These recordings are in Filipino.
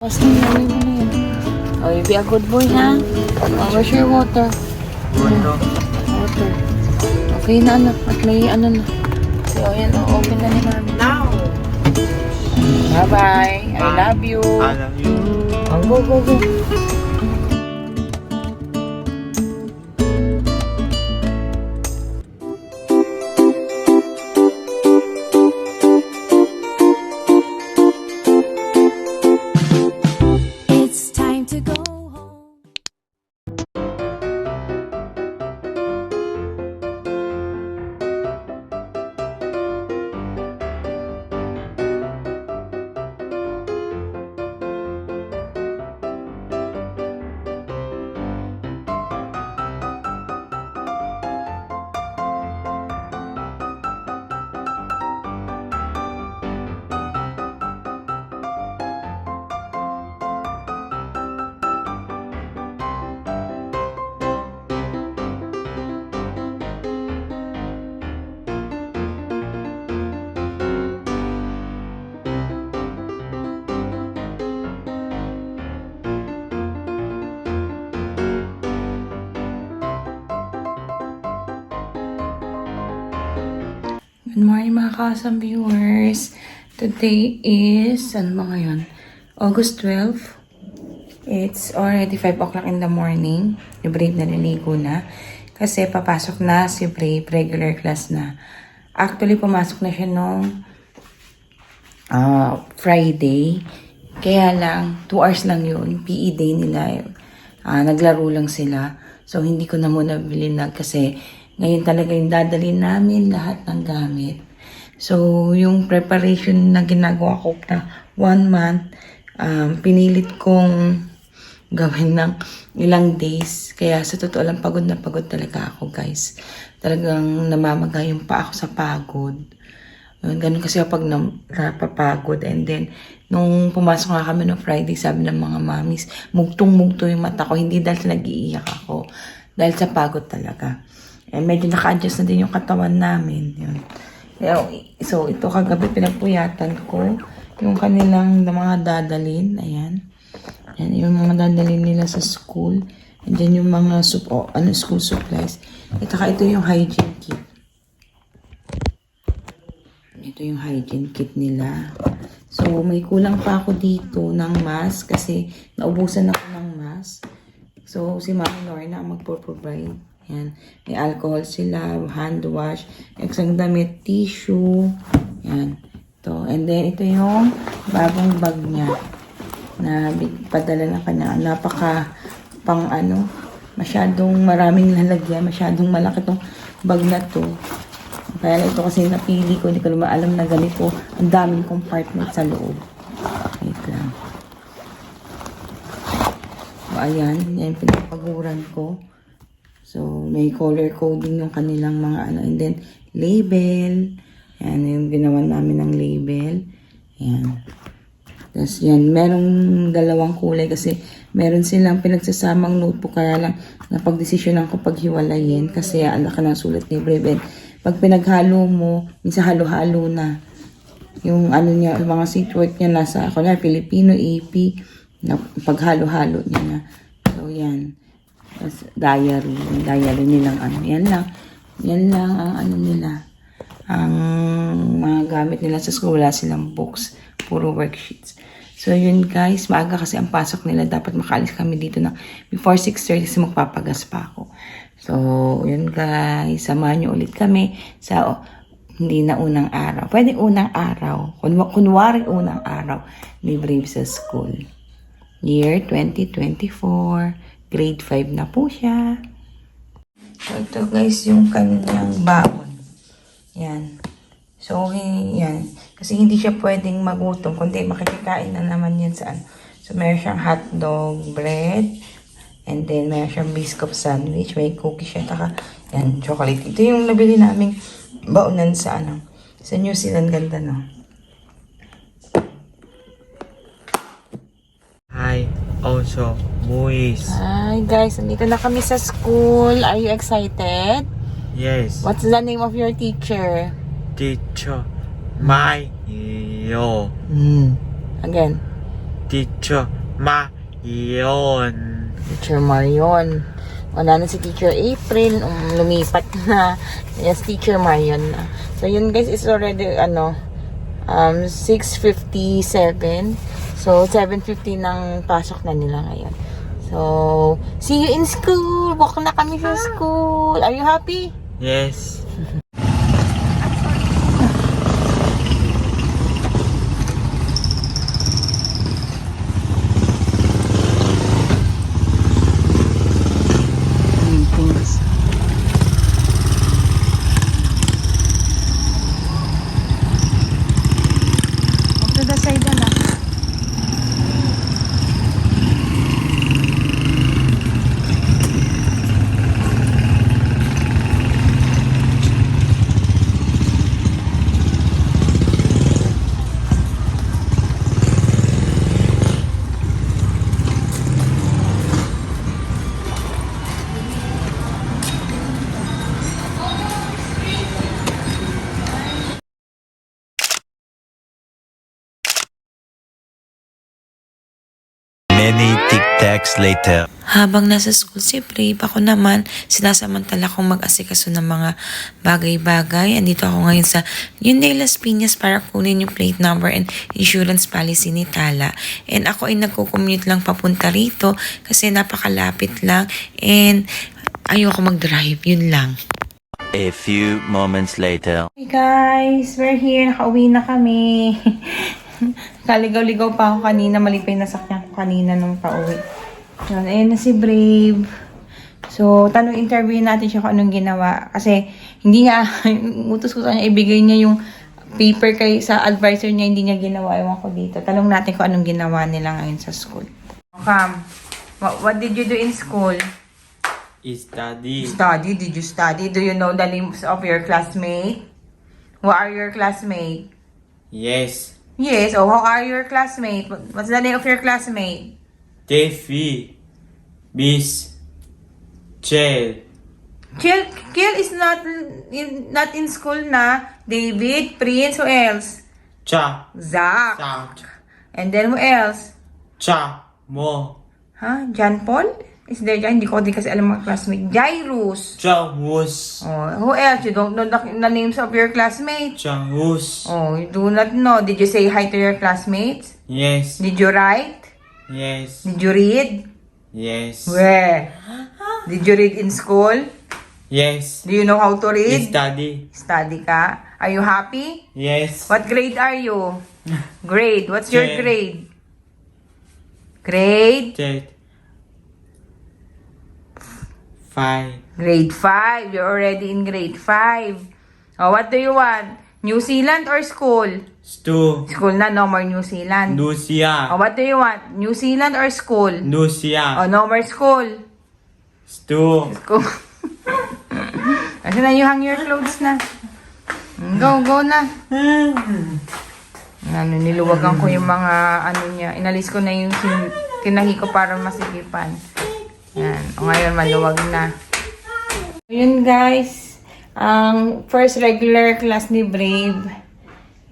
Basta yung mo na yun. Oh, you be a good boy, ha? Oh, where's your water? Water. Water. Okay na, anak. At may ano na. So, yan. Oh, open na ni mami. Now. Bye-bye. I love you. I love you. Oh, go, go, go. It's time to go home. Good morning mga kasam viewers. Today is, ano ba ngayon? August 12. It's already 5 o'clock in the morning. Si Brave naliligo na. Kasi papasok na si Brave, regular class na. Actually, pumasok na siya nung Friday. Kaya lang, 2 hours lang yun. PE day nila. Naglaro lang sila. So, hindi ko na muna bilinag kasi ngayon talaga yung dadalhin namin lahat ng gamit. So, yung preparation na ginagawa ko na 1 month, pinilit kong gawin ng ilang days. Kaya sa totoo lang, pagod na pagod talaga ako, guys. Talagang namamaga yung pa ako sa pagod. Ganun kasi pag napapagod. And then, nung pumasok nga kami no Friday, sabi ng mga mamis, mugtong-mugto yung mata ko. Hindi dahil sa nag-iiyak ako. Dahil sa pagod talaga. Medyo naka-adjust na din yung katawan namin. Yun. So, ito kagabi pinagpuyatan ko. Yung kanilang mga dadalin. Ayan. Ayan, yung mga dadalin nila sa school. And then yung mga school supplies. Ito yung hygiene kit. Ito yung hygiene kit nila. So, may kulang pa ako dito ng mask kasi naubusan ako ng mask. So, si Mami Lorna ang magpo-provide. Yan. May alcohol sila, hand wash, isang damit, tissue. Yan. Ito. And then, ito yung bagong bag niya na padala na kanya. Napaka masyadong maraming lalagyan, masyadong malaki itong bag na to. Kaya ito kasi napili ko, hindi ko naman alam na ganito. Ang daming compartment sa loob. Wait lang. So, ayan. Yan yung pinapaguran ko. So, may color coding yung kanilang mga and then, label. Yan, yung ginawa namin ng label. Yan. Tapos yan, merong dalawang kulay kasi meron silang pinagsasamang notebook. Kaya lang, napag-desisyonan ko paghiwalayin kasi alaka ng sulat ni Brave. Pag pinaghalo mo, minsan halo-halo na. Yung niya, yung mga seatwork niya nasa, Filipino, AP, paghalo-halo niya na. So, yan. Tapos, diary nilang yan lang ang nila, ang mga gamit nila sa school. Wala silang books, puro worksheets. So, yun guys, maaga kasi ang pasok nila, dapat makaalis kami dito na before 6:30 kasi magpapagas pa ako. So, yun guys, samahan nyo ulit kami sa, hindi na unang araw, pwede unang araw, kunwari unang araw ni Brave sa school. Year 2024. Grade 5 na po siya. So, ito guys, yung kanyang baon. Yan. So, yan. Kasi hindi siya pwedeng magutom, kundi makikikain na naman yan sa So, meron siyang hotdog, bread, and then meron siyang biscuit sandwich, may cookie siya, taka, yan, chocolate. Ito yung nabili naming baonan sa sa New Zealand. Ganda, no? Hi. Also, boys. Hi guys, nandito na kami sa school. Are you excited? Yes. What's the name of your teacher? Teacher. My. Yo. Again. Teacher Marion. Teacher Marion. Wala na si Teacher April. Lumipat na. Yes, Teacher Marion na. So, yun guys is already, 6:57. So, 7:50 nang pasok na nila ngayon. So, see you in school. Walk na kami sa school. Are you happy? Yes. Meetings. To the side na. Many tic-tacs later. Habang nasa school si Brave, ako naman sinasamantala kong mag-asikaso ng mga bagay-bagay. Andito ako ngayon sa Hyundai Las Piñas para kunin yung plate number and insurance policy ni Tala. And ako ay nagko-commute lang papunta rito kasi napakalapit lang and ayoko mag-drive, yun lang. A few moments later. Hey guys, we're here. Nakauwi na kami. Kaligaw-ligaw pa ako kanina. Mali pa yung nasakyan ko kanina nung pauwi. Yun, ayun na si Brave. So, interview natin siya kung anong ginawa. Kasi, hindi nga, utos ko sa kanya, ibigay niya yung paper sa advisor niya, hindi niya ginawa. Ewan ko dito. Tanong natin kung anong ginawa nila ngayon sa school. Cam, what did you do in school? Study. Study? Did you study? Do you know the names of your classmates? Who are your classmates? Yes. Yes, oh, how are your classmates? What's the name of your classmate? Tefi. Miss. Chel. Kiel is not in school na. David, Prince, who else? Cha. Zach. Sak. And then who else? Cha. Mo. Huh? John Paul? Is there John? Hindi ko din kasi alam mga classmate. Jairus. Cha. Mus. Oh, who else? You don't know the names of your classmates? Cha. Mus. Oh, you do not know. Did you say hi to your classmates? Yes. Did you write? Yes. Did you read? Yes. Where? Did you read in school? Yes. Do you know how to read? Study. Study ka. Are you happy? Yes. What grade are you? Grade. What's your 10. grade? Grade? Tet. 5. Grade 5. You're already in grade 5. Oh, what do you want? New Zealand or school? Stu. School na, no more New Zealand. Oh, Lucia. what do you want? New Zealand or school? Lucia. Oh, no more school. Stu. School. Kasi na, you hang your clothes na. Go na. Niluwagan ko yung mga niya. Inalis ko na yung tinahi ko para masigipan. Yan. O ngayon, maluwag na. Yun guys. Ang first regular class ni Brave.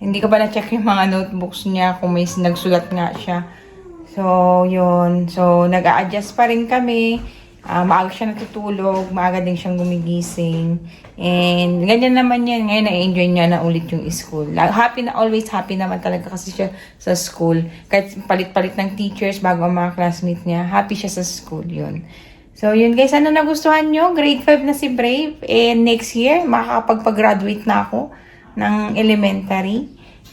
Hindi ko pa na-check yung mga notebooks niya kung may nagsulat nga siya. So, yun. So, nag-a-adjust pa rin kami. Maaga siya natutulog. Maaga din siyang gumigising. And ganyan naman yan. Ngayon, na-enjoy niya na ulit yung school. Happy na, always happy naman talaga kasi siya sa school. Kahit palit-palit ng teachers bago ang mga classmates niya, happy siya sa school. Yun. So, yun guys. Ano nagustuhan nyo? Grade 5 na si Brave. And next year, makakapag-graduate na ako ng elementary.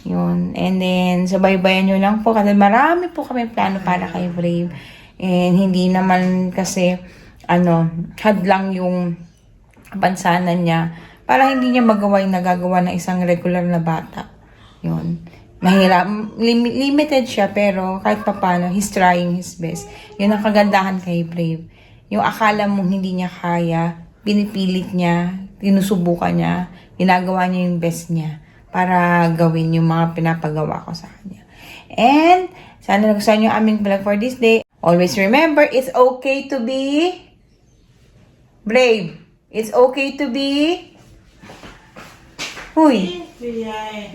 Yun. And then, subaybayan nyo lang po. Kasi marami po kami plano para kay Brave. And hindi naman kasi, hadlang yung pansanan niya para hindi niya magawa yung nagagawa ng isang regular na bata. Yun. Mahirap. Limited siya, pero kahit papano, he's trying his best. Yun ang kagandahan kay Brave. Yung akala mong hindi niya kaya, pinipilit niya, tinusubukan niya, ginagawa niya yung best niya para gawin yung mga pinapagawa ko sa kanya. And, sana nagustuhan niyo aming vlog for this day. Always remember, it's okay to be brave. It's okay to be Huy!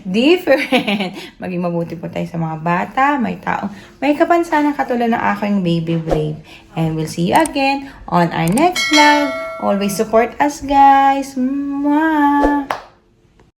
Different! Maging mabuti po tayo sa mga bata, may taong may kapansanan katulad ng aking baby Brave. And we'll see you again on our next vlog. Always support us, guys. Mwah!